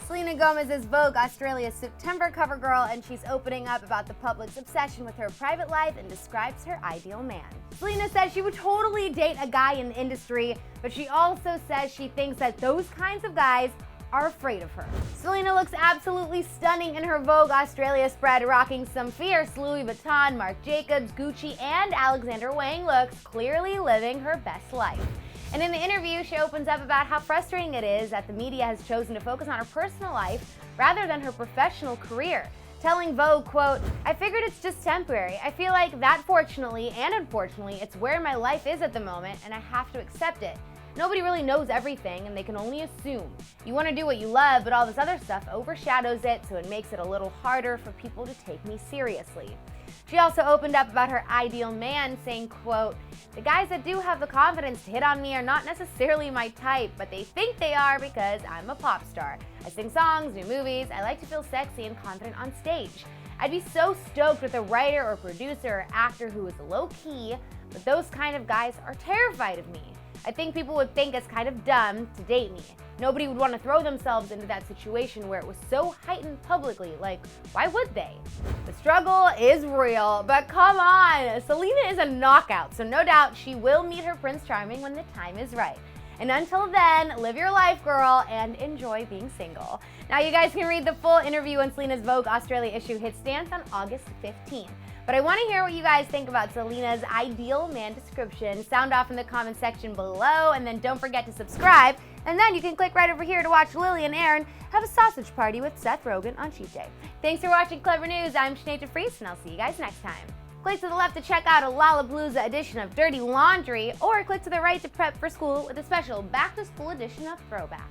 Selena Gomez is Vogue Australia's September cover girl, and she's opening up about the public's obsession with her private life and describes her ideal man. Selena says she would totally date a guy in the industry, but she also says she thinks that those kinds of guys are afraid of her. Selena looks absolutely stunning in her Vogue Australia spread, rocking some fierce Louis Vuitton, Marc Jacobs, Gucci, and Alexander Wang looks, clearly living her best life. And in the interview, she opens up about how frustrating it is that the media has chosen to focus on her personal life rather than her professional career, telling Vogue, quote, "I figured it's just temporary. I feel like that fortunately and unfortunately, it's where my life is at the moment, and I have to accept it. Nobody really knows everything, and they can only assume. You want to do what you love, but all this other stuff overshadows it, so it makes it a little harder for people to take me seriously." She also opened up about her ideal man, saying, quote, "The guys that do have the confidence to hit on me are not necessarily my type, but they think they are because I'm a pop star. I sing songs, do movies, I like to feel sexy and confident on stage. I'd be so stoked with a writer or producer or actor who is low-key, but those kind of guys are terrified of me. I think people would think it's kind of dumb to date me. Nobody would want to throw themselves into that situation where it was so heightened publicly. Like, why would they?" The struggle is real, but come on, Selena is a knockout, so no doubt she will meet her Prince Charming when the time is right. And until then, live your life, girl, and enjoy being single. Now, you guys can read the full interview when Selena's Vogue Australia issue hits stands on August 15th. But I want to hear what you guys think about Selena's ideal man description. Sound off in the comment section below, and then don't forget to subscribe. And then you can click right over here to watch Lily and Aaron have a sausage party with Seth Rogen on Cheat Day. Thanks for watching Clevver News. I'm Sinead DeFries, and I'll see you guys next time. Click to the left to check out a Lollapalooza edition of Dirty Laundry, or click to the right to prep for school with a special back-to-school edition of Throwback.